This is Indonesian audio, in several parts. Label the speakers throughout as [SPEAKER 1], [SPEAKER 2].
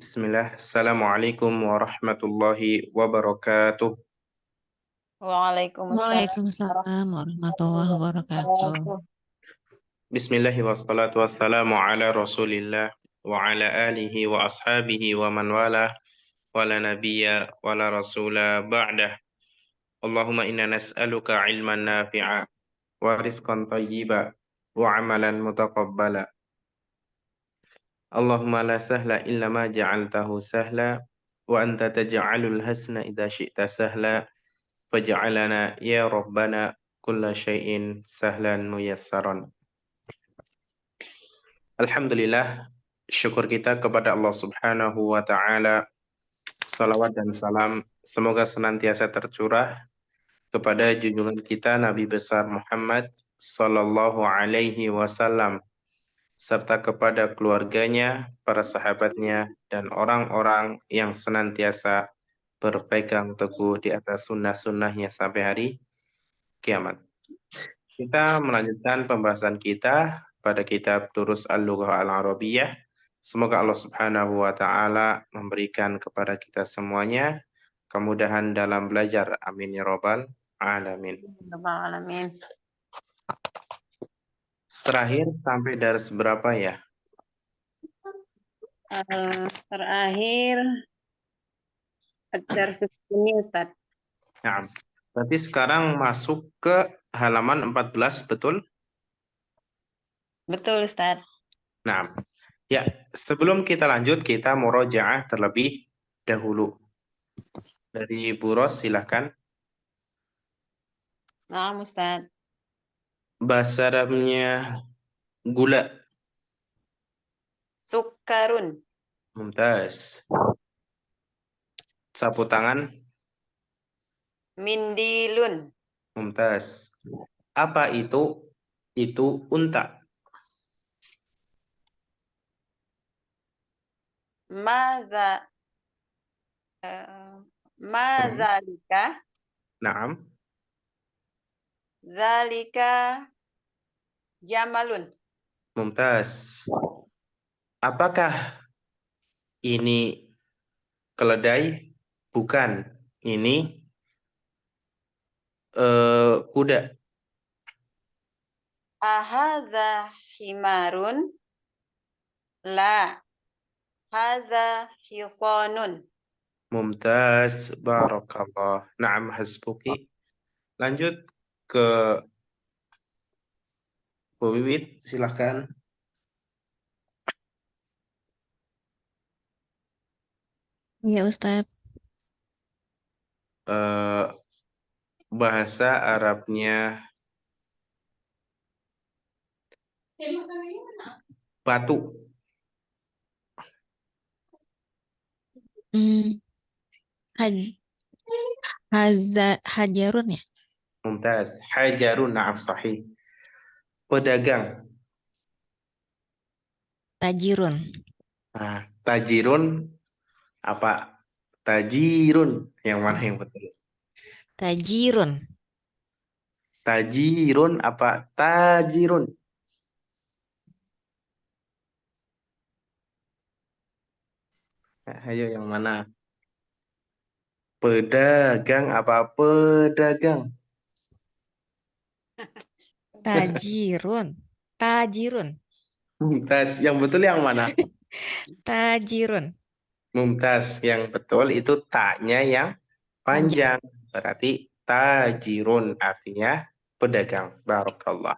[SPEAKER 1] Bismillah. Assalamualaikum warahmatullahi wabarakatuh.
[SPEAKER 2] Waalaikumsalam
[SPEAKER 3] Waalaikumsalam warahmatullahi
[SPEAKER 2] warahmatullahi
[SPEAKER 3] wabarakatuh.
[SPEAKER 2] wabarakatuh.
[SPEAKER 1] Bismillahi wassalatu wassalamu ala rasulillah wa ala alihi wa ashabihi wa man wala wa la nabiyya wa la rasula ba'dah. Allahumma inna nas'aluka ilman nafi'a wa rizqan tayyiba wa amalan mutaqabbala. Allahumma la sahla illa ma ja'altahu sahla wa anta taj'alul hasna idza syi'ta sahla faj'alana ya rabbana kulla syai'in sahlan muyassaran. Alhamdulillah, syukur kita kepada Allah Subhanahu wa taala. Salawat dan salam semoga senantiasa tercurah kepada junjungan kita Nabi besar Muhammad sallallahu alaihi wasallam serta kepada keluarganya, para sahabatnya dan orang-orang yang senantiasa berpegang teguh di atas sunnah-sunnahnya sampai hari kiamat. Kita melanjutkan pembahasan kita pada kitab Durus Al-Lughah Al-Arabiyah. Semoga Allah Subhanahu wa taala memberikan kepada kita semuanya kemudahan dalam belajar. Amin ya rabbal alamin.
[SPEAKER 2] Rabbal alamin.
[SPEAKER 1] Terakhir sampai dars berapa ya?
[SPEAKER 2] Terakhir Ad-Dars ini Ustaz.
[SPEAKER 1] Nah, berarti sekarang masuk ke halaman 14, betul?
[SPEAKER 2] Betul Ustaz.
[SPEAKER 1] Nah, ya, sebelum kita lanjut, kita murojaah terlebih dahulu. Dari Bu Ros, silahkan.
[SPEAKER 2] Nah, Ustaz.
[SPEAKER 1] Bahasa Arabnya gula.
[SPEAKER 2] Sukarun.
[SPEAKER 1] Mumtaz. Sapu tangan.
[SPEAKER 2] Mindilun.
[SPEAKER 1] Mumtaz. Apa itu? Itu unta.
[SPEAKER 2] Maza Mazalika.
[SPEAKER 1] Naam.
[SPEAKER 2] Zalika Jamalun.
[SPEAKER 1] Mumtaz. Apakah ini keledai? Bukan. Ini kuda.
[SPEAKER 2] Ahadha himarun? La. Hadha hisanun.
[SPEAKER 1] Mumtaz. Barakallah. Naam hasbuki. Lanjut ke Bu Wiwit, silahkan.
[SPEAKER 3] Iya Ustadz.
[SPEAKER 1] Bahasa Arabnya batu.
[SPEAKER 3] Haj Hajarun ya?
[SPEAKER 1] Mumtaz. Hajarun, na'am sahih. Pedagang.
[SPEAKER 3] Tajirun.
[SPEAKER 1] Nah, tajirun apa? Tajirun. Yang mana yang betul?
[SPEAKER 3] Tajirun.
[SPEAKER 1] Tajirun apa? Tajirun. Nah, ayo yang mana? Pedagang apa? Pedagang.
[SPEAKER 3] Tajirun. Tajirun.
[SPEAKER 1] Mumtaz. Yang betul yang mana?
[SPEAKER 3] Tajirun.
[SPEAKER 1] Mumtaz. Yang betul itu taknya yang
[SPEAKER 3] Panjang.
[SPEAKER 1] panjang. Berarti tajirun artinya pedagang. Barakallah.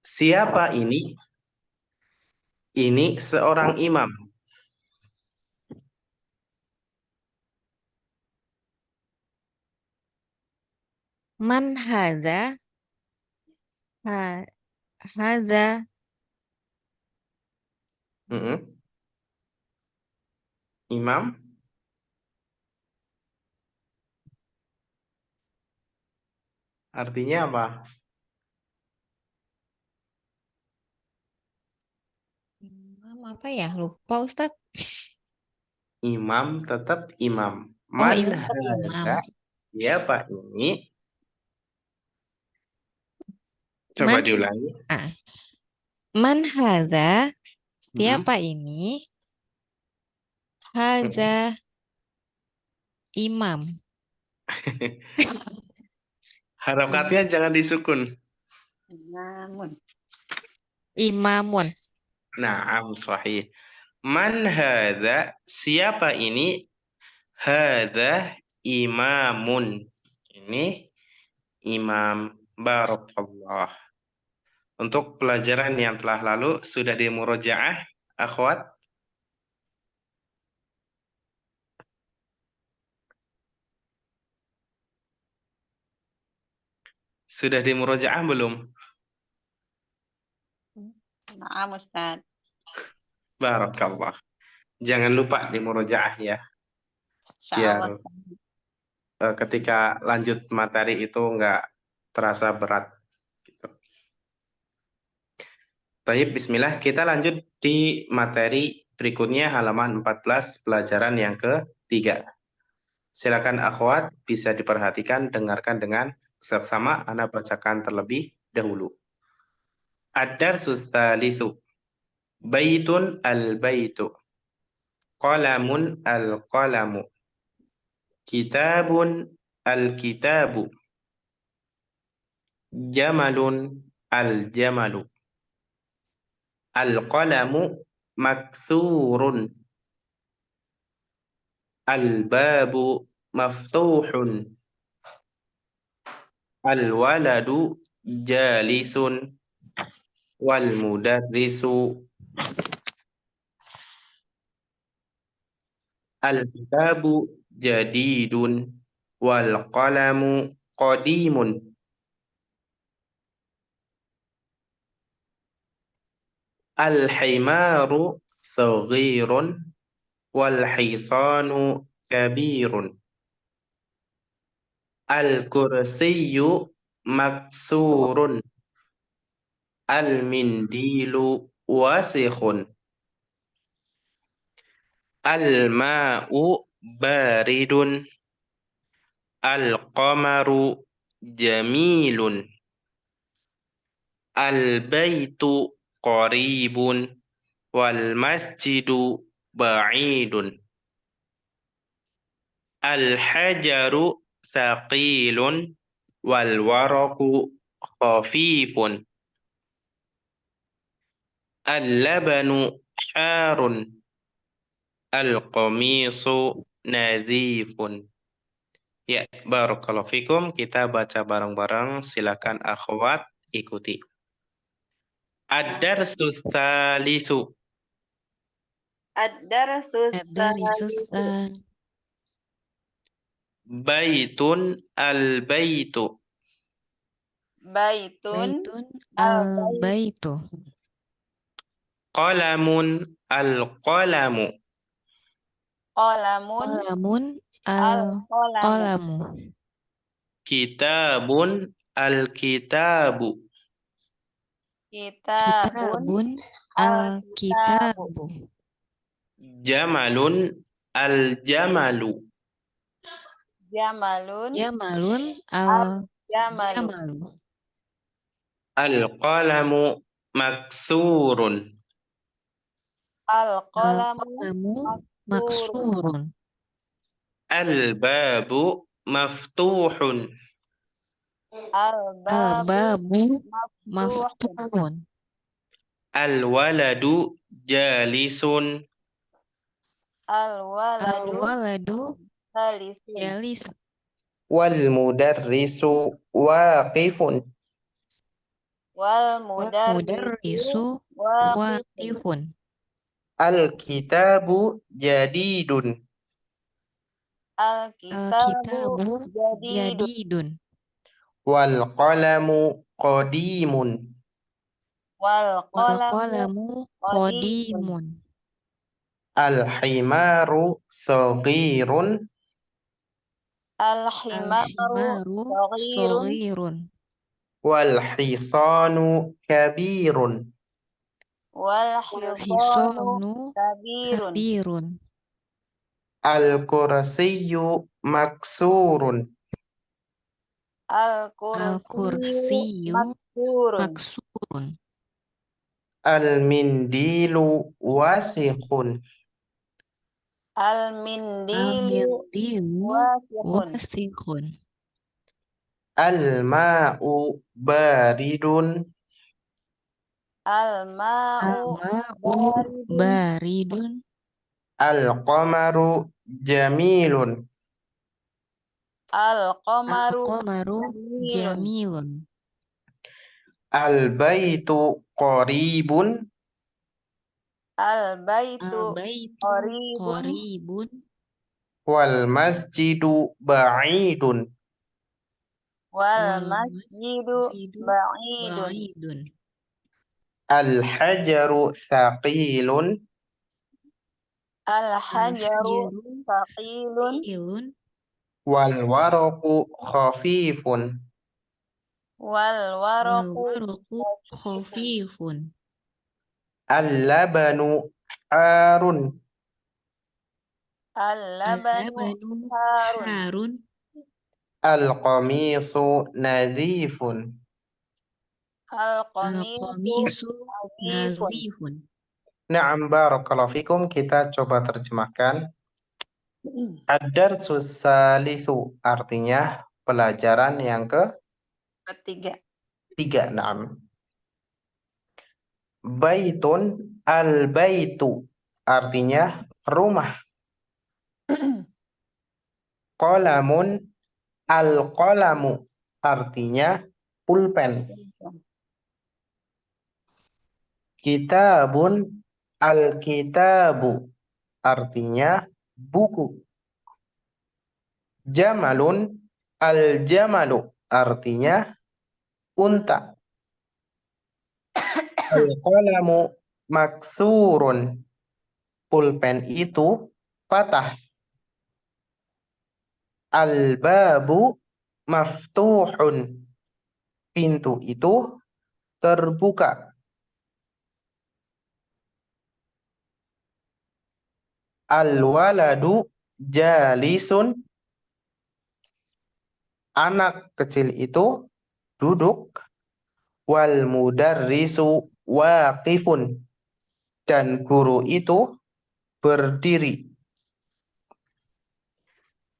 [SPEAKER 1] Siapa ini? Ini seorang imam.
[SPEAKER 3] Man hadza? Ha hadza
[SPEAKER 1] Mm-mm. Imam. Artinya apa?
[SPEAKER 3] imam apa ya? Lupa Ustadz.
[SPEAKER 1] Imam tetap imam.
[SPEAKER 3] Oh,
[SPEAKER 1] Man
[SPEAKER 3] imam tetap imam.
[SPEAKER 1] hadza? Siapa ini? Coba
[SPEAKER 3] Man
[SPEAKER 1] diulangi.
[SPEAKER 3] ah. Man hadza Siapa ini? Haza imam.
[SPEAKER 1] Harokatnya jangan disukun.
[SPEAKER 2] Namun.
[SPEAKER 3] Imamun.
[SPEAKER 1] Naam, sahih. Man hadza? Siapa ini? Hadza imamun. Ini imam. Barakallah. Untuk pelajaran yang telah lalu sudah dimurojaah, akhwat? Sudah dimurojaah belum?
[SPEAKER 2] Naam, Ustaz.
[SPEAKER 1] Barakallah. Jangan lupa dimurojaah ya, biar
[SPEAKER 2] Insyaallah, Ustaz.
[SPEAKER 1] ketika lanjut materi itu nggak terasa berat. Gitu. Baik, bismillah. Kita lanjut di materi berikutnya halaman 14 pelajaran yang ketiga. Silakan akhwat bisa diperhatikan, dengarkan dengan seksama. Ana bacakan terlebih dahulu. Ad-darsus tsalitsu. Baitun al-baitu. Qalamun al-qalamu. Kitabun al-kitabu. Jamalun al-jamalu. Al-qalamu maksurun. Al-babu maftuhun. Al-waladu jalisun. Wal mudarrisu. Al-kitabu jadidun. Wal qalamu qadimun. Al-himaru saghirun. Wal hisanu kabirun. Al-kursiyyu maksurun. Al-mindilu wasikhun. Al-ma'u baridun. Al-qamaru jamilun. Al-baitu qaribun. Wal masjidu ba'idun. Al-hajaru thaqilun. Wal waraku khafifun. Al-labanu harun. Al-qamisu nadhifun. Ya, barakallahu fikum. Kita baca bareng-bareng. Silakan akhwat ikuti. Ad-darsus tsalitsu.
[SPEAKER 2] Ad-darsus
[SPEAKER 3] Ad-darisus
[SPEAKER 2] tsalitsu.
[SPEAKER 1] Baitun al-baitu.
[SPEAKER 2] Baitun
[SPEAKER 3] baitun
[SPEAKER 2] al-baitu.
[SPEAKER 3] al-baitu.
[SPEAKER 1] Qalamun al-qalamu.
[SPEAKER 2] Qalamun
[SPEAKER 3] Qalamun
[SPEAKER 2] al-qalamu.
[SPEAKER 3] al-qalamu.
[SPEAKER 1] Kitabun al-kitabu.
[SPEAKER 2] Kitabun
[SPEAKER 3] Kitabun
[SPEAKER 2] al-kitabu.
[SPEAKER 3] al-kitabu.
[SPEAKER 1] Jamalun al-jamalu.
[SPEAKER 2] Jamalun
[SPEAKER 3] Jamalun
[SPEAKER 2] al-jamalu.
[SPEAKER 3] al-jamalu.
[SPEAKER 1] Al-qalamu maksurun.
[SPEAKER 2] Al-qalamu
[SPEAKER 3] Al-qalamu
[SPEAKER 2] maksurun.
[SPEAKER 3] maksurun.
[SPEAKER 1] Al-babu maftuhun.
[SPEAKER 2] Al-babu
[SPEAKER 3] Al-babu
[SPEAKER 2] maftuhun.
[SPEAKER 3] maftuhun.
[SPEAKER 1] Al-waladu jalisun.
[SPEAKER 2] Al-waladu
[SPEAKER 3] Al-waladu
[SPEAKER 2] jalisun.
[SPEAKER 3] jalisun.
[SPEAKER 1] Wal mudarrisu waqifun.
[SPEAKER 2] Wal
[SPEAKER 3] Wal
[SPEAKER 2] mudarrisu
[SPEAKER 3] mudarrisu
[SPEAKER 2] waqifun.
[SPEAKER 3] waqifun.
[SPEAKER 1] Al-kitabu jadidun.
[SPEAKER 2] Al-kitabu
[SPEAKER 3] Al-kitabu
[SPEAKER 2] jadidun.
[SPEAKER 3] jadidun.
[SPEAKER 1] Wal qalamu qadimun.
[SPEAKER 2] Wal
[SPEAKER 3] Wal
[SPEAKER 2] qalamu
[SPEAKER 3] qalamu
[SPEAKER 2] qadimun.
[SPEAKER 3] qadimun.
[SPEAKER 1] Al-himaru saghirun.
[SPEAKER 2] Al-himaru
[SPEAKER 3] Al-himaru
[SPEAKER 2] saghirun.
[SPEAKER 3] shaghirun.
[SPEAKER 1] Wal hisanu kabirun.
[SPEAKER 2] Wal
[SPEAKER 3] Wal
[SPEAKER 2] hisanu
[SPEAKER 3] hisanu
[SPEAKER 2] kabirun.
[SPEAKER 3] kabirun.
[SPEAKER 1] Al-kursiyyu maksurun.
[SPEAKER 2] Al-kursiyyu
[SPEAKER 3] Al-kursiyyu
[SPEAKER 2] maksurun.
[SPEAKER 3] maksurun.
[SPEAKER 1] Al-mindilu wasikhun.
[SPEAKER 2] Al-mindilu
[SPEAKER 3] Al-mindilu
[SPEAKER 2] wasikhun.
[SPEAKER 3] wasikhun.
[SPEAKER 1] Al-ma'u baridun.
[SPEAKER 2] Al-ma'u
[SPEAKER 3] Al-ma'u
[SPEAKER 2] baridun.
[SPEAKER 3] baridun.
[SPEAKER 1] Al-qamaru jamilun.
[SPEAKER 2] Al-qamaru
[SPEAKER 3] Al-qamaru
[SPEAKER 2] jamilun.
[SPEAKER 3] jamilun.
[SPEAKER 1] Al-baitu qaribun.
[SPEAKER 2] Al-baitu
[SPEAKER 3] Al-baitu
[SPEAKER 2] qaribun.
[SPEAKER 3] qaribun.
[SPEAKER 1] Wal masjidu ba'idun.
[SPEAKER 2] Wal
[SPEAKER 3] Wal
[SPEAKER 2] masjidu
[SPEAKER 3] masjidu
[SPEAKER 2] ba'idun.
[SPEAKER 3] ba'idun.
[SPEAKER 1] Al-hajaru thaqilun.
[SPEAKER 2] Al-hajaru
[SPEAKER 3] Al-hajaru
[SPEAKER 2] thaqilun.
[SPEAKER 3] thaqilun.
[SPEAKER 1] Wal waraqu khafifun.
[SPEAKER 2] Wal
[SPEAKER 3] Wal
[SPEAKER 2] waraqu
[SPEAKER 3] waraqu khafifun.
[SPEAKER 1] Al-labanu harun.
[SPEAKER 2] Al-labanu
[SPEAKER 3] Al-labanu
[SPEAKER 2] harun.
[SPEAKER 3] harun.
[SPEAKER 1] Al-qamisu nadhifun.
[SPEAKER 2] Al-qamisu
[SPEAKER 3] Al-qamisu
[SPEAKER 2] nadhifun.
[SPEAKER 3] nadhifun.
[SPEAKER 1] Na'am barakallahu fikum. Kita coba terjemahkan. Ad-darsus salisu artinya pelajaran yang
[SPEAKER 2] Ketiga.
[SPEAKER 1] ketiga. Na'am. Baitun al-baitu artinya rumah. Qalamun al-qalamu artinya pulpen. Kitabun al-kitabu artinya buku. Jamalun al-jamalu artinya unta. Al-qalamu maksurun. Pulpen itu patah. Al-babu maftuhun. Pintu itu terbuka. Al-waladu jalisun. Anak kecil itu duduk. Wal mudarrisu waqifun. Dan guru itu berdiri.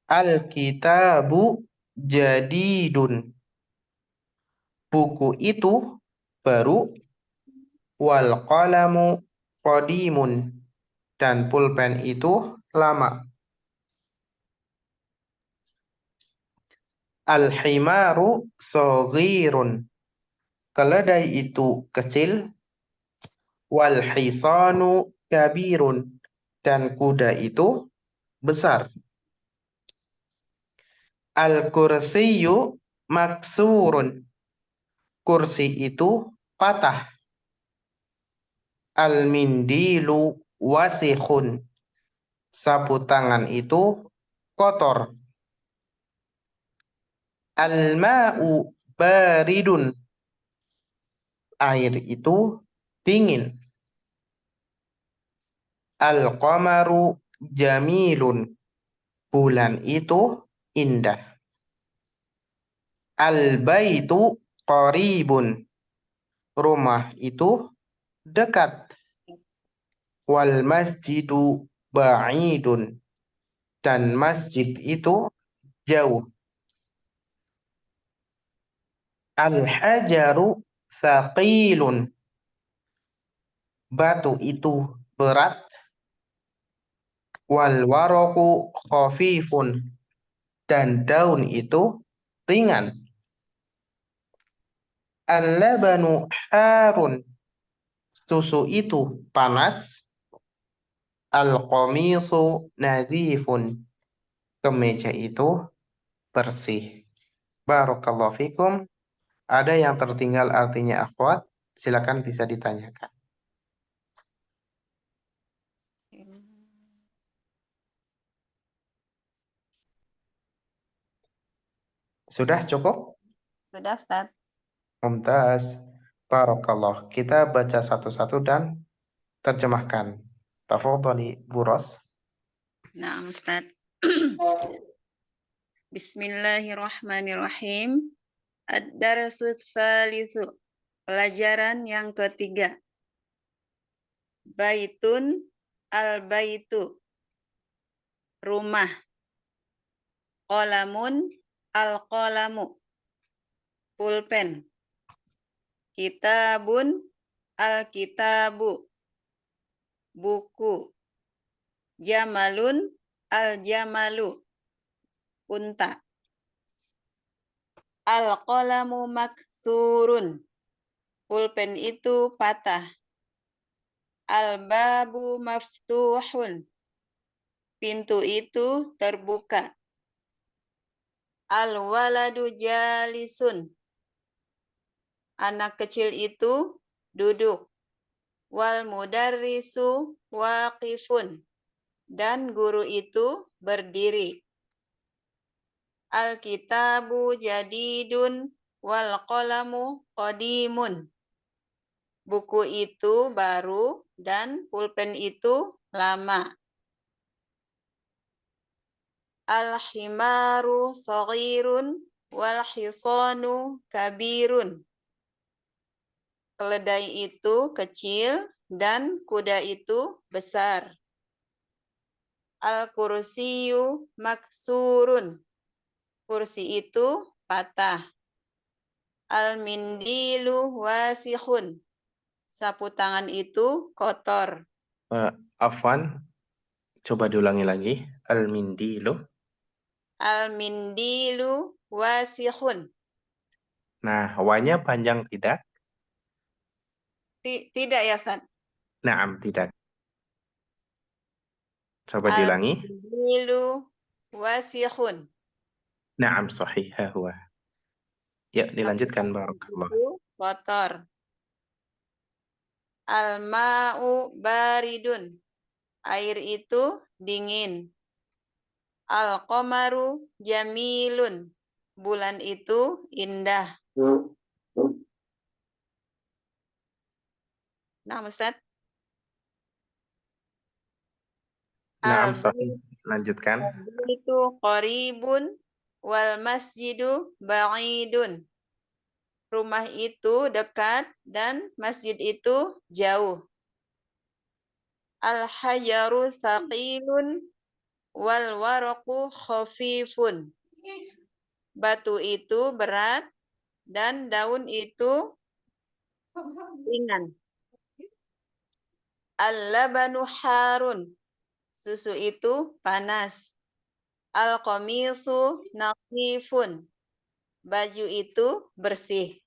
[SPEAKER 1] Al-kitabu jadidun. Buku itu baru. Wal qalamu qadimun. Dan pulpen itu lama. Al-himaru saghirun. Keledai itu kecil. Wal hisanu kabirun. Dan kuda itu besar. Al-kursiyu maksurun. Kursi itu patah. Al-mindilu wasikhun. Sapu tangan itu kotor. Al-ma'u baridun. Air itu dingin. Al-qamaru jamilun. Bulan itu indah. Al-baitu qaribun. Rumah itu dekat. Wal masjidu ba'idun. Dan masjid itu jauh. Al-hajaru thaqilun. Batu itu berat. Wal waraqu khafifun. Dan daun itu ringan. Al-labanu harun. Susu itu panas. Al-qamisu nadhifun. Kemeja itu bersih. Barakallahu fikum. Ada yang tertinggal artinya akhwat? Silakan bisa ditanyakan. Sudah cukup?
[SPEAKER 2] Sudah, Ustaz.
[SPEAKER 1] Mumtaz. Barakallah. Kita baca satu-satu dan terjemahkan. Tafadhali Bu Ros.
[SPEAKER 2] Nah, Ustaz. Bismillahirrahmanirrahim. Ad-darsu tsalitsu. Pelajaran yang ketiga. Baitun, al-baitu. Rumah. Qalamun, al-qalamu. Pulpen. Kitabun, al-kitabu. Buku. Jamalun, al-jamalu. Unta. Al-qalamu maksurun. Pulpen itu patah. Al-babu maftuhun. Pintu itu terbuka. Al-waladu jalisun. Anak kecil itu duduk. Wal mudarrisu waqifun. Dan guru itu berdiri. Al-kitabu jadidun wal qalamu qadimun. Buku itu baru dan pulpen itu lama. Al-himaru saghirun wal hisanu kabirun. Keledai itu kecil dan kuda itu besar. Al-kursiyu maksurun. Kursi itu patah. Al-mindilu wasikhun. Sapu tangan itu kotor.
[SPEAKER 1] Afwan, coba diulangi lagi. Al-mindilu.
[SPEAKER 2] Al-mindilu wasikhun.
[SPEAKER 1] Nah, wanya panjang tidak?
[SPEAKER 2] Tidak ya, Ustaz?
[SPEAKER 1] Naam, tidak. Coba diulangi.
[SPEAKER 2] Al-mindilu wasikhun.
[SPEAKER 1] Naam, sahih huwa. Ya, dilanjutkan barakallah.
[SPEAKER 2] Itu kotor. Al-ma'u baridun. Air itu dingin. Al-qamaru jamilun. Bulan itu indah. Nah, Ustaz.
[SPEAKER 1] Naam, sahih. Lanjutkan.
[SPEAKER 2] Al-baitu qaribun wal masjidu ba'idun. Rumah itu dekat dan masjid itu jauh. Al-hajaru thaqilun wal waraqu khafifun. Batu itu berat dan daun itu ringan. Al-labanu harun. Susu itu panas. Al-qamisu naqifun. Baju itu bersih.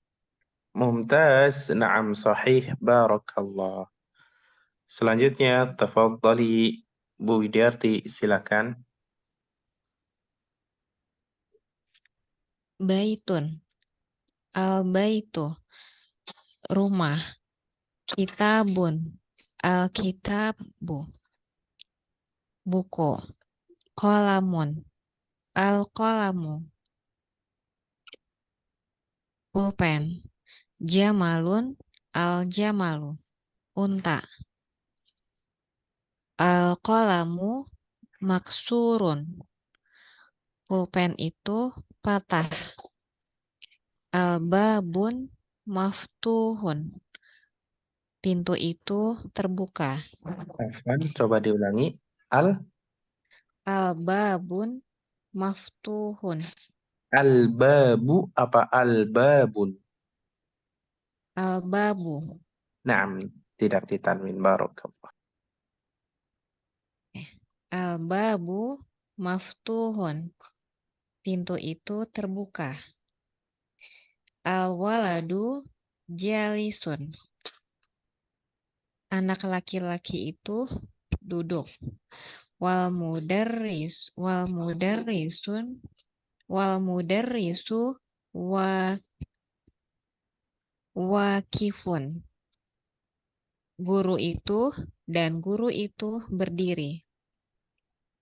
[SPEAKER 1] Mumtaz. Naam, sahih. Barakallah. Selanjutnya, tafadhali Bu Widyarti, silakan.
[SPEAKER 3] Baitun. Al-baitu. Rumah. Kitabun. Al-kitabu. Buku. Qalamun. Al-qalamu. Pulpen. Jamalun. Al-jamalu. Unta. Al-qalamu maksurun. Pulpen itu patah. Al-babun maftuhun. Pintu itu terbuka.
[SPEAKER 1] Afwan, coba diulangi.
[SPEAKER 3] Al-babun maftuhun.
[SPEAKER 1] Al-babu apa al-babun?
[SPEAKER 3] Al-babu.
[SPEAKER 1] Naam, tidak ditanwin. Barakallah.
[SPEAKER 3] Al-babu maftuhun. Pintu itu terbuka. Al-waladu jalisun. Anak laki-laki itu duduk. Wal mudarrisun wal mudarrisu wakifun. Guru itu berdiri.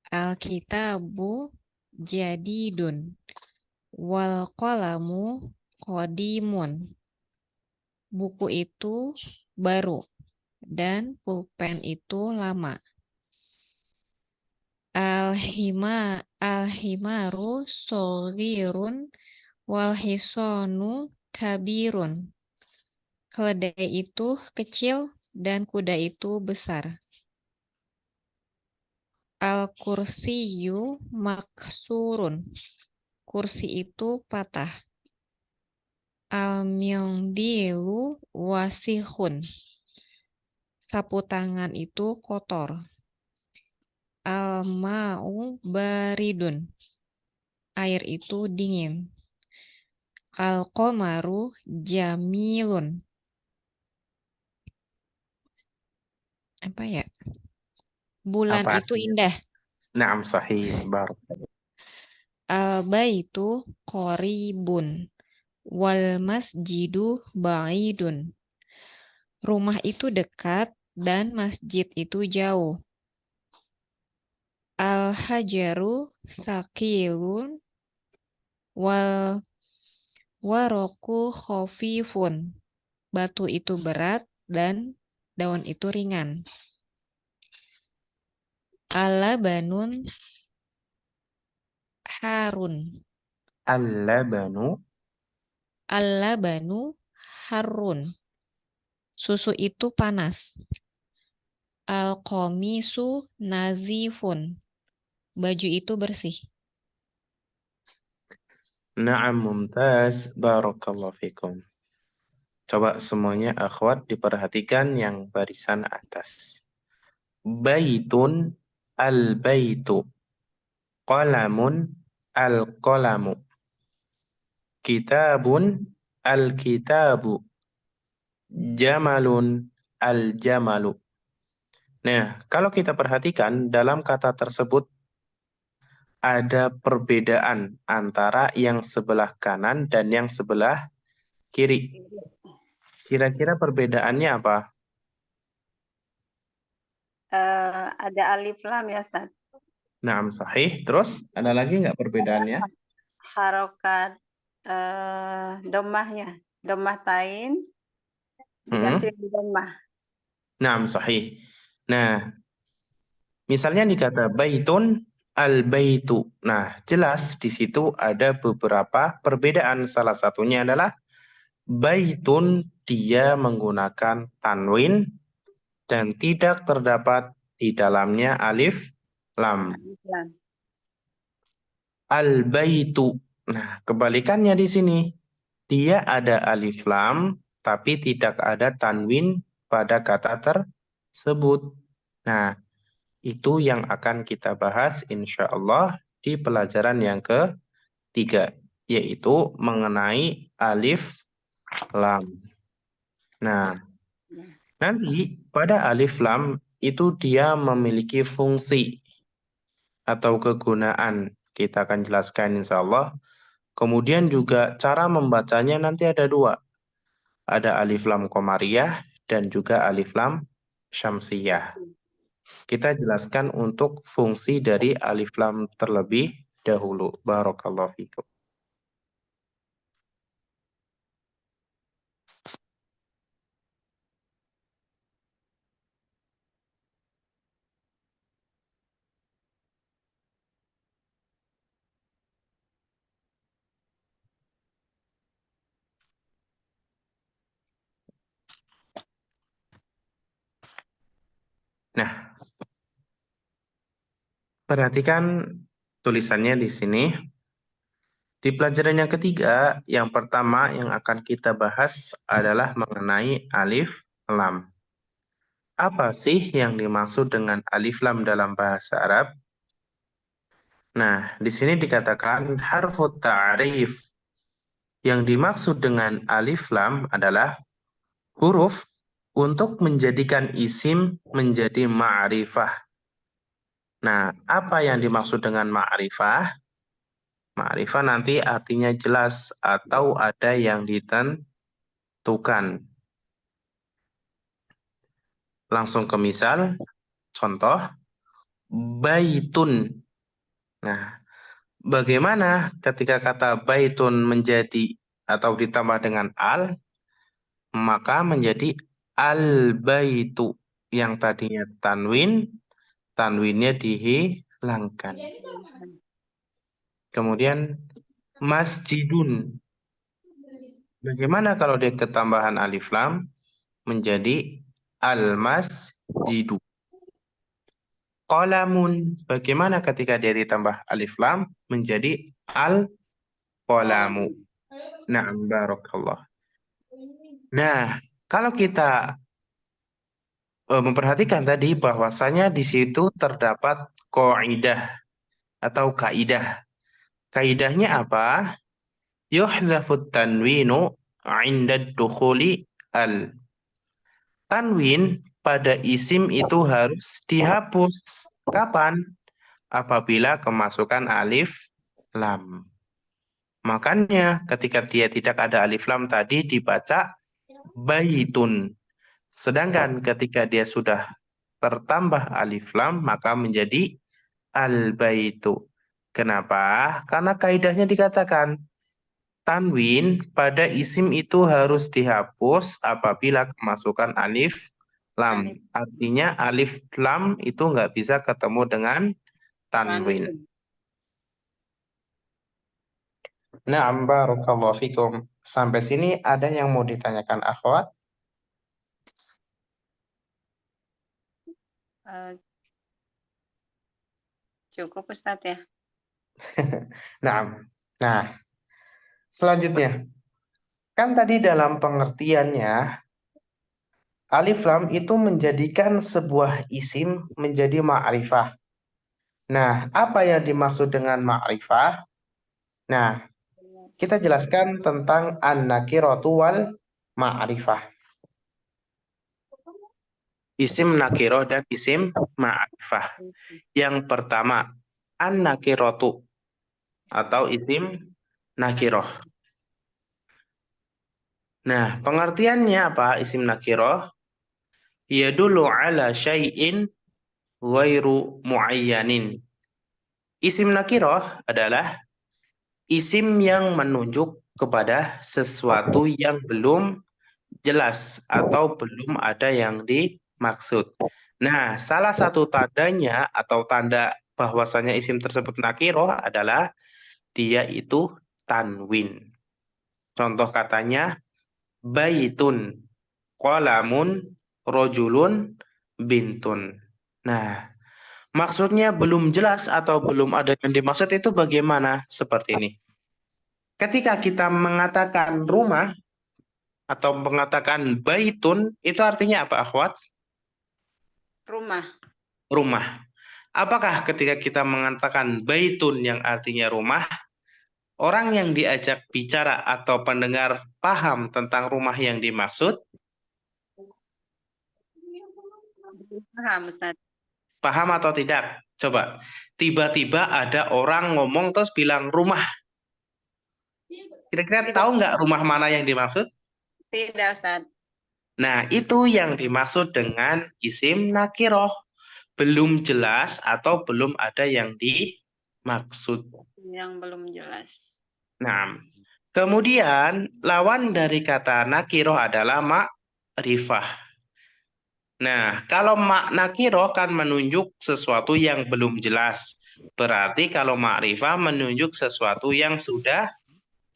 [SPEAKER 3] Al-kitabu jadidun wal qalamu qadimun. Buku itu baru dan pulpen itu lama. Al-himaru shaghirun wal hisanu kabirun. Keledai itu kecil dan kuda itu besar. Al-kursiyu maksurun. Kursi itu patah. Al-mindilu wasihun. Sapu tangan itu kotor. Al-ma'u baridun. Air itu dingin. Al-qamaru jamilun. Apa ya? Bulan
[SPEAKER 1] Apa
[SPEAKER 3] itu
[SPEAKER 1] artinya?
[SPEAKER 3] indah.
[SPEAKER 1] Naam sahih. Barakallah.
[SPEAKER 3] Al-baitu qoribun. Wal masjidu ba'idun. Rumah itu dekat dan masjid itu jauh. Al-hajaru sakilun wal waroku khofifun. Batu itu berat dan daun itu ringan. Al-labanun harun.
[SPEAKER 1] Al-labanu
[SPEAKER 3] Al-labanu harun. Susu itu panas. Al-qamisu nazifun. Baju itu bersih.
[SPEAKER 1] Na'am mumtaz. Barakallahu fikum. Coba semuanya akhwat diperhatikan yang barisan atas. Baitun al-baitu. Qalamun al-qalamu. Kitabun al-kitabu. Jamalun al-jamalu. Nah, kalau kita perhatikan dalam kata tersebut ada perbedaan antara yang sebelah kanan dan yang sebelah kiri. Kira-kira perbedaannya apa?
[SPEAKER 2] Ada alif lam ya, Ustaz.
[SPEAKER 1] Naam sahih. Terus ada lagi nggak perbedaannya?
[SPEAKER 2] Harokat dommahnya. Dommah tain diganti dengan dommah.
[SPEAKER 1] Naam sahih. Nah, misalnya di kata baitun al-baitu. Nah, jelas di situ ada beberapa perbedaan. Salah satunya adalah baitun dia menggunakan tanwin dan tidak terdapat di dalamnya alif lam.
[SPEAKER 2] Alif lam.
[SPEAKER 1] Al-baitu. Nah, kebalikannya di sini. Dia ada alif lam, tapi tidak ada tanwin pada kata tersebut. Nah, itu yang akan kita bahas insya Allah di pelajaran yang ketiga, yaitu mengenai alif lam. Nah, nanti pada alif lam itu dia memiliki fungsi atau kegunaan. Kita akan jelaskan insya Allah. Kemudian juga cara membacanya nanti ada dua. Ada alif lam qamariyah dan juga alif lam syamsiyah. Kita jelaskan untuk fungsi dari alif lam terlebih dahulu. Barakallahu fikum. Nah, perhatikan tulisannya di sini. Di pelajaran yang ketiga, yang pertama yang akan kita bahas adalah mengenai alif lam. Apa sih yang dimaksud dengan alif lam dalam bahasa Arab? Nah, di sini dikatakan harfut ta'rif. Yang dimaksud dengan alif lam adalah huruf untuk menjadikan isim menjadi ma'rifah. Nah, apa yang dimaksud dengan ma'rifah? Ma'rifah nanti artinya jelas atau ada yang ditentukan. Langsung ke misal, contoh, baitun. Nah, bagaimana ketika kata baitun menjadi atau ditambah dengan al, maka menjadi al-baitu. Yang tadinya tanwin, tanwinnya dihilangkan. Kemudian masjidun. Bagaimana kalau dia ketambahan alif lam menjadi al-masjidu. Qalamun, bagaimana ketika dia ditambah alif lam menjadi al-qalamu. Na'am, barakallah. Nah, kalau kita memperhatikan tadi bahwasanya di situ terdapat qaidah atau kaidah. Kaidahnya apa? Yuhdhafut tanwinu 'inda dukhuli al. Tanwin pada isim itu harus dihapus. Kapan? Apabila kemasukan alif lam. Makanya ketika dia tidak ada alif lam tadi dibaca baitun. Sedangkan ketika dia sudah tertambah alif lam maka menjadi al-baitu. Kenapa? Karena kaidahnya dikatakan tanwin pada isim itu harus dihapus apabila kemasukan alif lam.
[SPEAKER 2] Alif.
[SPEAKER 1] Artinya alif lam itu nggak bisa ketemu dengan tanwin. Na'am, barakallahu fikum. Sampai sini ada yang mau ditanyakan akhwat?
[SPEAKER 2] Cukup Ustadz ya.
[SPEAKER 1] Na'am. Nah, selanjutnya. Kan tadi dalam pengertiannya alif lam itu menjadikan sebuah isim menjadi ma'rifah. Nah, apa yang dimaksud dengan ma'rifah? Nah, kita jelaskan tentang an-nakiratu wal ma'rifah. Isim nakiroh dan isim ma'rifah. Yang pertama, an-nakiratu atau isim nakiroh. Nah, pengertiannya apa isim nakiroh? Yadullu ala syai'in ghairu muayyanin. Isim nakiroh adalah isim yang menunjuk kepada sesuatu yang belum jelas atau belum ada yang dimaksud. Nah, salah satu tandanya atau tanda bahwasanya isim tersebut nakiroh adalah dia itu tanwin. Contoh katanya baitun, qalamun, rojulun, bintun. Nah, maksudnya belum jelas atau belum ada yang dimaksud itu bagaimana? Seperti ini. Ketika kita mengatakan rumah atau mengatakan baitun, itu artinya apa, akhwat?
[SPEAKER 2] Rumah.
[SPEAKER 1] Rumah. Apakah ketika kita mengatakan baitun yang artinya rumah, orang yang diajak bicara atau pendengar paham tentang rumah yang dimaksud?
[SPEAKER 2] Paham Ustadz.
[SPEAKER 1] Paham atau tidak? Coba. Tiba-tiba ada orang ngomong terus bilang rumah. Kira-kira tahu nggak rumah mana yang dimaksud?
[SPEAKER 2] Tidak Ustadz.
[SPEAKER 1] Nah, itu yang dimaksud dengan isim nakiroh. Belum jelas atau belum ada yang dimaksud.
[SPEAKER 2] Yang belum jelas.
[SPEAKER 1] Nah, kemudian lawan dari kata nakiroh adalah ma'rifah. Nah, kalau nakiroh kan menunjuk sesuatu yang belum jelas. Berarti kalau ma'rifah menunjuk sesuatu yang sudah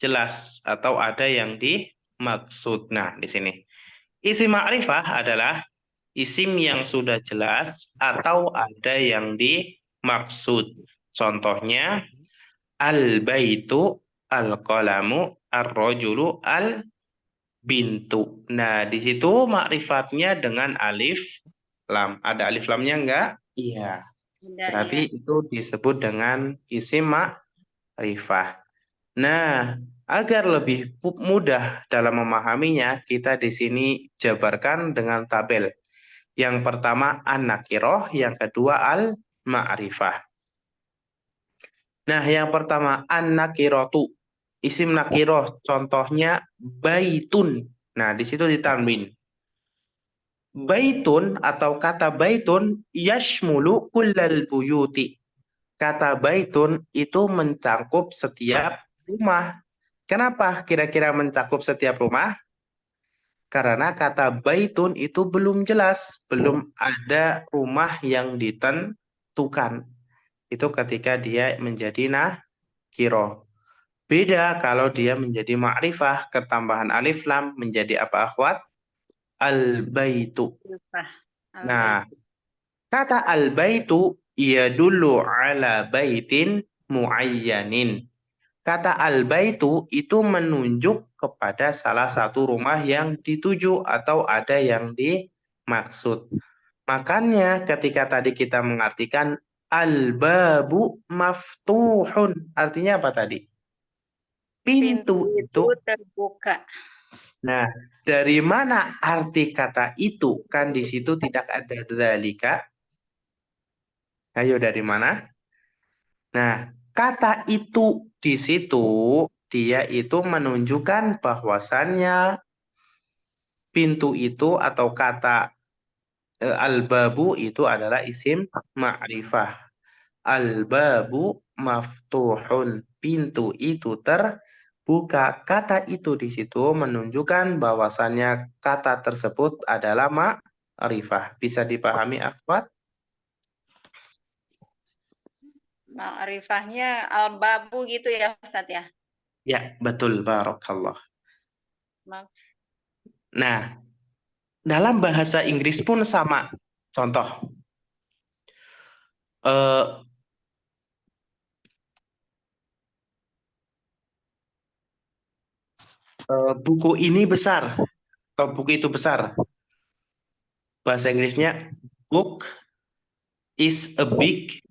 [SPEAKER 1] jelas atau ada yang dimaksud. Nah, di sini. Isim ma'rifah adalah isim yang sudah jelas atau ada yang dimaksud. Contohnya, al-baitu, al-qalamu, ar-rajulu, al-bintu. Nah, di situ makrifatnya dengan alif lam. Ada alif lamnya enggak? Iya. Berarti itu disebut dengan isim ma'rifah. Nah, agar lebih mudah dalam memahaminya, kita di sini jabarkan dengan tabel. Yang pertama an-nakiroh, yang kedua al-ma'rifah. Nah, yang pertama an-nakirotu, isim nakiroh, contohnya baitun. Nah, di situ ditanwin. Baitun atau kata baitun yashmulu kullal buyuti. Kata baitun itu mencakup setiap rumah. Kenapa kira-kira mencakup setiap rumah? Karena kata baitun itu belum jelas, belum ada rumah yang ditentukan. Itu ketika dia menjadi nakiroh. Beda kalau dia menjadi ma'rifah, ketambahan alif lam menjadi apa, akhwat? Al-baitu.
[SPEAKER 2] Rifah.
[SPEAKER 1] Nah,
[SPEAKER 2] Al-bait.
[SPEAKER 1] kata al-baitu yadullu ala baitin muayyanin. Kata al-baitu itu menunjuk kepada salah satu rumah yang dituju atau ada yang dimaksud. Makanya ketika tadi kita mengartikan al-babu maftuhun, artinya apa tadi?
[SPEAKER 2] Pintu
[SPEAKER 1] Pintu
[SPEAKER 2] itu
[SPEAKER 1] itu.
[SPEAKER 2] terbuka.
[SPEAKER 1] Nah, dari mana arti kata itu? Kan di situ tidak ada dzalika. Ayo dari mana? Nah, kata itu di situ dia itu menunjukkan bahwasannya pintu itu atau kata al-babu itu adalah isim ma'rifah. Al-babu maftuhun. Pintu itu terbuka. Kata itu di situ menunjukkan bahwasannya kata tersebut adalah ma'rifah. Bisa dipahami, akhwat?
[SPEAKER 2] Ma'rifahnya al-babu gitu ya Ustaz ya.
[SPEAKER 1] Ya, betul. Barakallah.
[SPEAKER 2] Maaf.
[SPEAKER 1] Nah, dalam bahasa Inggris pun sama. Contoh, eh, buku ini besar atau buku itu besar. Bahasa Inggrisnya book is a big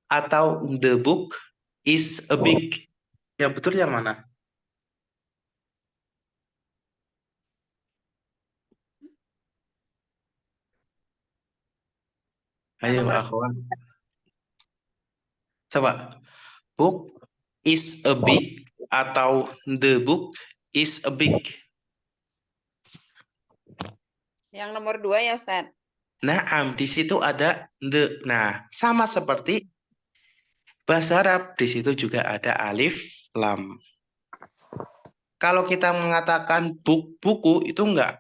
[SPEAKER 1] atau the book is a big. Yang betul yang mana?
[SPEAKER 2] Yang
[SPEAKER 1] Ayo,
[SPEAKER 2] nomor
[SPEAKER 1] akhwan. Coba. Book is a big atau the book is a big.
[SPEAKER 2] yang nomor 2 ya Ustaz.
[SPEAKER 1] Nah, di situ ada the. Nah, sama seperti bahasa Arab, di situ juga ada alif lam. Kalau kita mengatakan buku itu enggak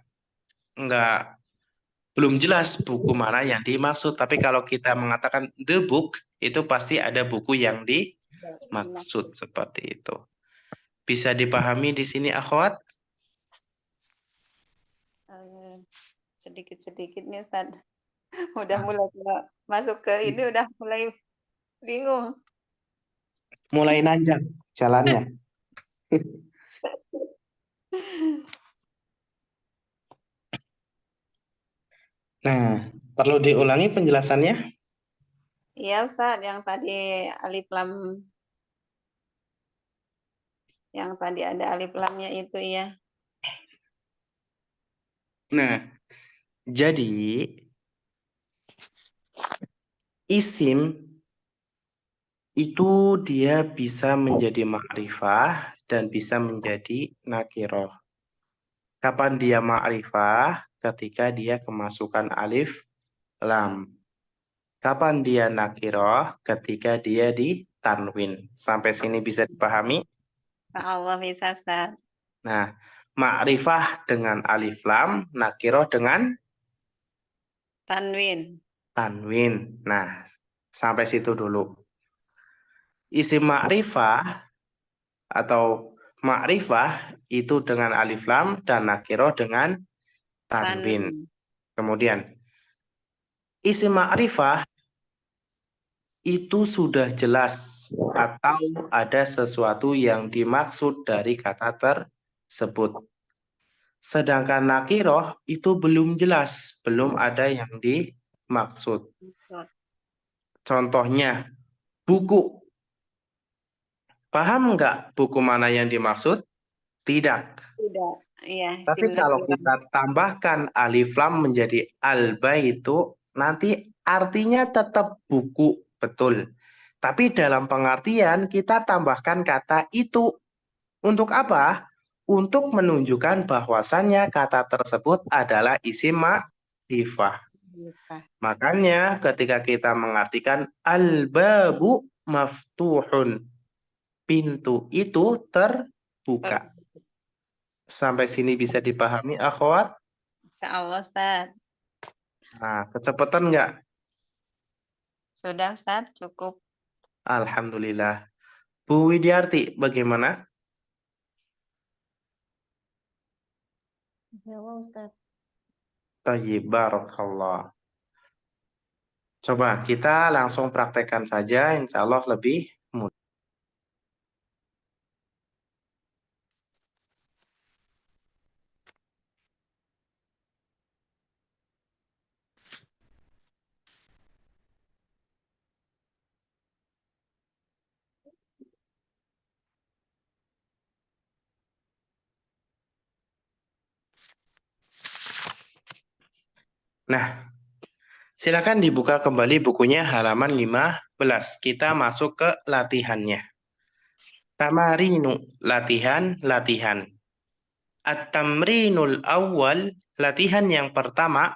[SPEAKER 1] belum jelas buku mana yang dimaksud. Tapi kalau kita mengatakan the book, itu pasti ada buku yang dimaksud seperti itu. Bisa dipahami di sini, akhwat?
[SPEAKER 2] Sedikit-sedikit nih Ustaz. Udah mulai masuk ke ini udah mulai bingung.
[SPEAKER 1] Mulai nanjak jalannya. Nah, perlu diulangi penjelasannya?
[SPEAKER 2] Iya Ustaz, yang tadi alif lam, yang tadi ada alif lamnya itu ya.
[SPEAKER 1] Nah, jadi isim itu dia bisa menjadi ma'rifah dan bisa menjadi nakiroh. Kapan dia ma'rifah? Ketika dia kemasukan alif lam. Kapan dia nakiroh? Ketika dia ditanwin. Sampai sini bisa dipahami?
[SPEAKER 2] Allah bisa Ustaz.
[SPEAKER 1] Nah, ma'rifah dengan alif lam, nakiroh dengan
[SPEAKER 2] Tanwin.
[SPEAKER 1] tanwin. Nah, sampai situ dulu. Isim ma'rifah atau ma'rifah itu dengan alif lam dan nakiroh dengan tanwin.
[SPEAKER 2] Tanwin.
[SPEAKER 1] Kemudian, isim ma'rifah itu sudah jelas atau ada sesuatu yang dimaksud dari kata tersebut. Sedangkan nakiroh itu belum jelas, belum ada yang dimaksud. Contohnya, buku. Paham nggak buku mana yang dimaksud? Tidak.
[SPEAKER 2] Tidak. Iya,
[SPEAKER 1] Tapi
[SPEAKER 2] sim
[SPEAKER 1] kalau
[SPEAKER 2] nakirah.
[SPEAKER 1] kita tambahkan alif lam menjadi al-baitu, nanti artinya tetap buku, betul. Tapi dalam pengertian kita tambahkan kata itu. Untuk apa? Untuk menunjukkan bahwasannya kata tersebut adalah isim ma'rifah. Makanya ketika kita mengartikan al-babu maftuhun, pintu itu terbuka. Sampai sini bisa dipahami, akhwat?
[SPEAKER 2] Insyaallah Ustaz.
[SPEAKER 1] Nah, kecepatan nggak?
[SPEAKER 2] Sudah Ustaz, cukup.
[SPEAKER 1] Alhamdulillah. Bu Widiarti, bagaimana?
[SPEAKER 3] Ya Allah, Ustaz.
[SPEAKER 1] Thayyib, barakallah. Coba kita langsung praktekkan saja, insya Allah lebih mudah. Nah, silakan dibuka kembali bukunya halaman 15. Kita masuk ke latihannya. Tamarinu, latihan. At-tamrinul awal, latihan yang pertama.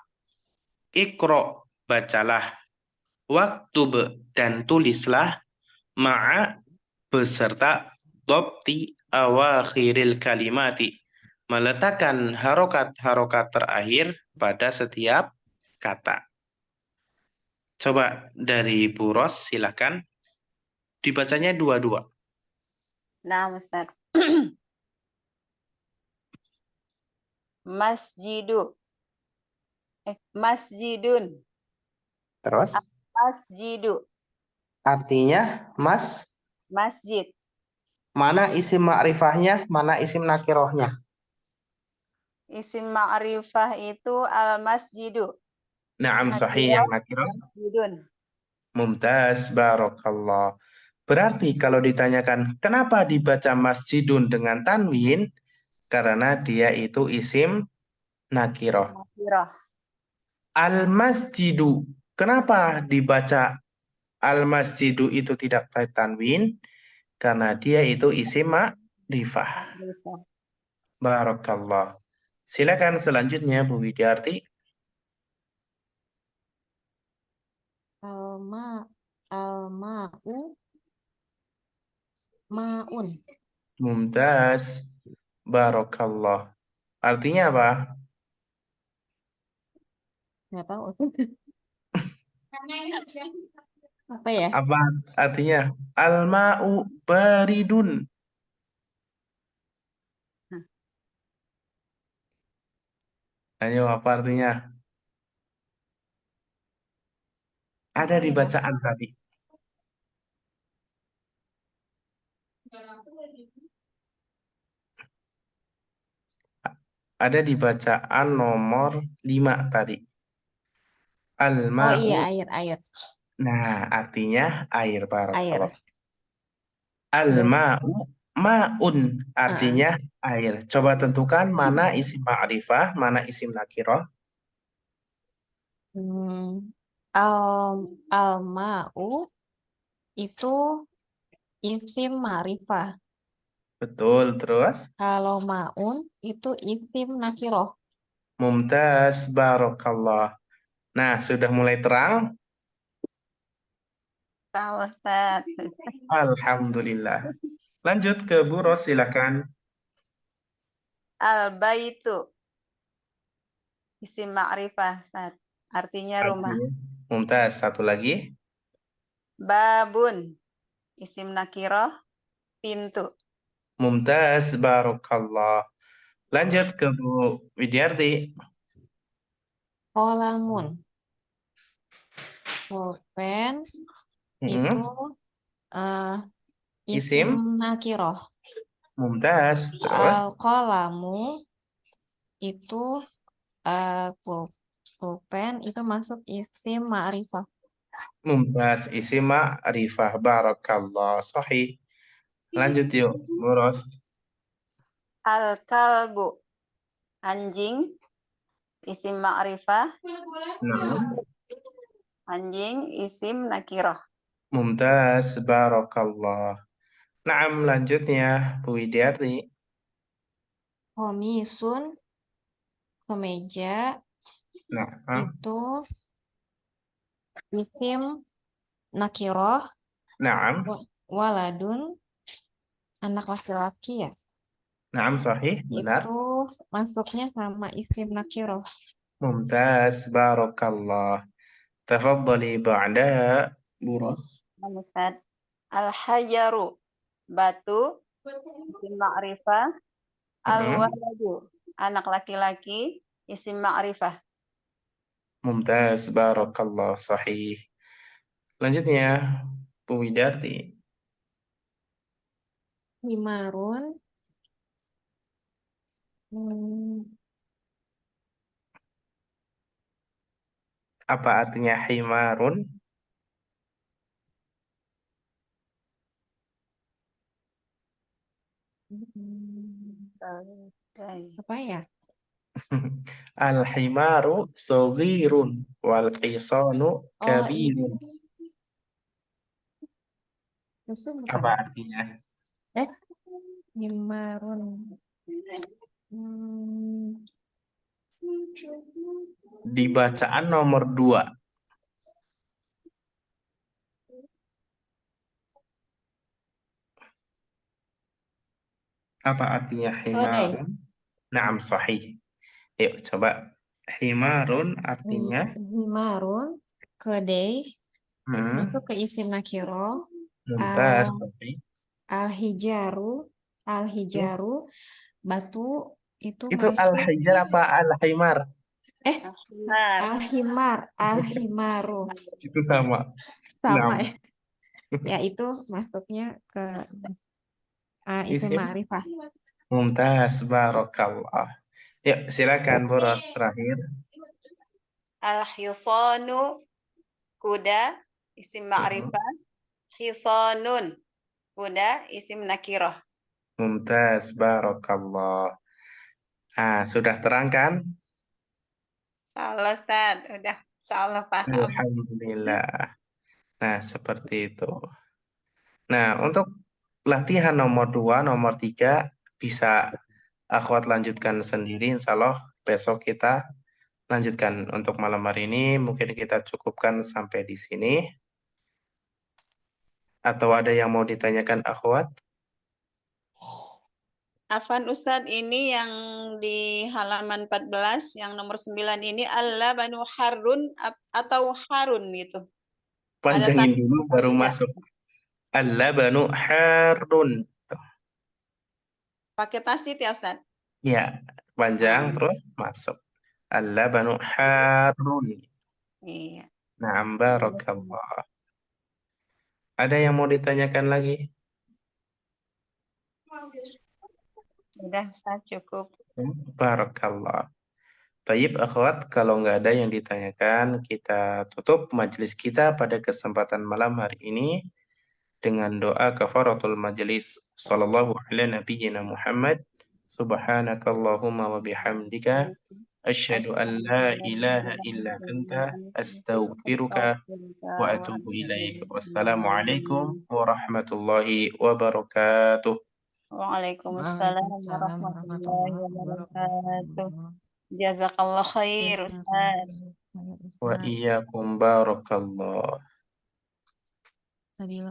[SPEAKER 1] Iqra, bacalah. Waktub, dan tulislah. Ma'a, beserta. Dhabti awakhiril kalimati, meletakkan harokat-harokat terakhir pada setiap kata. Coba dari Bu Ros, silakan. Dibacanya dua-dua.
[SPEAKER 2] Nah, Ustaz. Masjidu. Masjidun.
[SPEAKER 1] Terus,
[SPEAKER 2] Masjidu.
[SPEAKER 1] artinya, Mas,
[SPEAKER 2] Masjid.
[SPEAKER 1] mana isim ma'rifahnya, mana isim nakirohnya?
[SPEAKER 2] Isim ma'rifah itu al-masjidu.
[SPEAKER 1] Naam, sahih
[SPEAKER 2] Nakirah,
[SPEAKER 1] yang nakiroh.
[SPEAKER 2] masjidun.
[SPEAKER 1] Mumtaz, barakallah. Berarti kalau ditanyakan kenapa dibaca masjidun dengan tanwin, karena dia itu isim nakiroh.
[SPEAKER 2] Nakirah.
[SPEAKER 1] Al-masjidu, kenapa dibaca al-masjidu itu tidak tanwin? Karena dia itu isim ma'rifah. Barakallah. Silakan selanjutnya Bu Widyarti.
[SPEAKER 3] Al-ma'u ma'un.
[SPEAKER 1] Mumtaz. Barakallah. Artinya apa?
[SPEAKER 3] Nggak tahu. Apa ya?
[SPEAKER 1] Apa artinya? Al-ma'u baridun. Ayo, apa artinya? Ada di bacaan tadi. Ada di bacaan nomor 5 tadi.
[SPEAKER 3] Oh
[SPEAKER 1] Al-ma'u.
[SPEAKER 3] iya, air.
[SPEAKER 1] Nah, artinya air, barakallah.
[SPEAKER 3] Air.
[SPEAKER 1] Al-ma'u ma'un, artinya air. Coba tentukan mana isim ma'rifah, mana isim nakirah.
[SPEAKER 3] Al-ma'u itu isim ma'rifah.
[SPEAKER 1] Betul, terus.
[SPEAKER 3] Kalau ma'un itu isim nakiroh.
[SPEAKER 1] Mumtaz, barakallah. Nah, sudah mulai terang?
[SPEAKER 2] Tahu, Ustaz.
[SPEAKER 1] Alhamdulillah. Lanjut ke Bu Ros, silakan.
[SPEAKER 2] Al-baitu. Isim ma'rifah, Ustaz. Artinya rumah.
[SPEAKER 1] Artinya. Mumtaz, satu lagi.
[SPEAKER 2] Babun. Isim nakirah. Pintu.
[SPEAKER 1] Mumtaz, barakallah. Lanjut ke Bu Widyarti.
[SPEAKER 3] Kolamun. Pulpen itu isim
[SPEAKER 1] Isim.
[SPEAKER 3] nakiroh.
[SPEAKER 1] Mumtaz, terus.
[SPEAKER 3] Al-qalamu itu pulpen itu masuk isim ma'rifah.
[SPEAKER 1] Mumtaz, isim ma'rifah, barakallah. Sahih. Lanjut yuk, Bu Ros.
[SPEAKER 2] Al-kalbu. Anjing. Isim ma'rifah.
[SPEAKER 1] Naam.
[SPEAKER 2] Anjing. Isim nakirah.
[SPEAKER 1] Mumtaz, barakallah. Naam, lanjutnya Bu Widyarti.
[SPEAKER 3] Komisun, kemeja,
[SPEAKER 1] Naam.
[SPEAKER 3] itu isim nakiroh.
[SPEAKER 1] Naam.
[SPEAKER 3] Waladun, anak laki-laki ya.
[SPEAKER 1] Naam, sahih, benar.
[SPEAKER 3] Itu masuknya sama isim nakiroh.
[SPEAKER 1] Mumtaz, barakallah. Tafadhali ba'daha, Bu Ros.
[SPEAKER 2] Ustaz. Al-hajaru. Batu. Isim ma'rifah. Al-waladu. Anak laki-laki. Isim ma'rifah.
[SPEAKER 1] Mumtaz, barakallah, sahih. Selanjutnya, Bu Widarti.
[SPEAKER 3] Himarun. Hmm,
[SPEAKER 1] Apa artinya himarun?
[SPEAKER 3] apa ya?
[SPEAKER 1] Al-himaru soghirun wal hisanu
[SPEAKER 3] Oh,
[SPEAKER 1] kabirun.
[SPEAKER 3] susu
[SPEAKER 1] Apa
[SPEAKER 3] bukan?
[SPEAKER 1] artinya?
[SPEAKER 3] Himarun. Hmm,
[SPEAKER 1] Di bacaan nomor 2. Apa artinya
[SPEAKER 3] Keledai.
[SPEAKER 1] himarun? Naam, sahih. Yuk, coba. Himarun artinya
[SPEAKER 3] Himarun, keledai, masuk ke isim nakiro.
[SPEAKER 1] mumtaz, sahih.
[SPEAKER 3] Al-hijaru, batu itu
[SPEAKER 1] Itu
[SPEAKER 3] masuk.
[SPEAKER 1] al-hijar apa al-himar?
[SPEAKER 2] Himar.
[SPEAKER 3] Al-himaru.
[SPEAKER 1] Itu sama.
[SPEAKER 3] Sama
[SPEAKER 1] Naam.
[SPEAKER 3] ya. Ya itu masuknya ke isim
[SPEAKER 1] Isim
[SPEAKER 3] ma'rifah.
[SPEAKER 1] mumtaz, barakallah. Yuk, silakan Boros terakhir.
[SPEAKER 2] Al-hisanu, kuda, isim ma'rifah. Hisanun, kuda, isim nakirah.
[SPEAKER 1] Mumtaz, barakallah. Sudah terang kan?
[SPEAKER 2] Salah, Ustaz. Udah, insyaallah paham.
[SPEAKER 1] Alhamdulillah. Nah, seperti itu. Nah, untuk latihan nomor 2, nomor 3 bisa akhwat lanjutkan sendiri. Insya Allah besok kita lanjutkan. Untuk malam hari ini mungkin kita cukupkan sampai di sini. Atau ada yang mau ditanyakan akhwat?
[SPEAKER 2] Afan Ustadz, ini yang di halaman 14, yang nomor 9 ini Allah banu harun atau harun gitu.
[SPEAKER 1] Panjangin dulu baru
[SPEAKER 2] tidak?
[SPEAKER 1] masuk. Al-labanu harun. Tuh.
[SPEAKER 2] Pakai tasdid ya Ustadz?
[SPEAKER 1] Ya, panjang terus masuk. Al-labanu harun.
[SPEAKER 2] Iya.
[SPEAKER 1] Na'am, barakallah. Ada yang mau ditanyakan lagi?
[SPEAKER 2] Udah Ustadz, cukup.
[SPEAKER 1] Barakallah. Tayyib akhwat, kalau nggak ada yang ditanyakan, kita tutup majelis kita pada kesempatan malam hari ini dengan doa kafaratul majelis. Sallallahu ala nabiyyina Muhammad. Subhanakallahumma wa bihamdika. Asyhadu an la ilaha illa anta. Astaghfiruka wa atubu ilaik. Wassalamualaikum warahmatullahi wabarakatuh.
[SPEAKER 2] Waalaikumsalam
[SPEAKER 3] Waalaikumsalam
[SPEAKER 2] warahmatullahi
[SPEAKER 3] warahmatullahi
[SPEAKER 2] wabarakatuh.
[SPEAKER 3] wabarakatuh.
[SPEAKER 2] Jazakallah khair Ustadz.
[SPEAKER 1] Wa iyyakum barakallah.
[SPEAKER 3] Tadi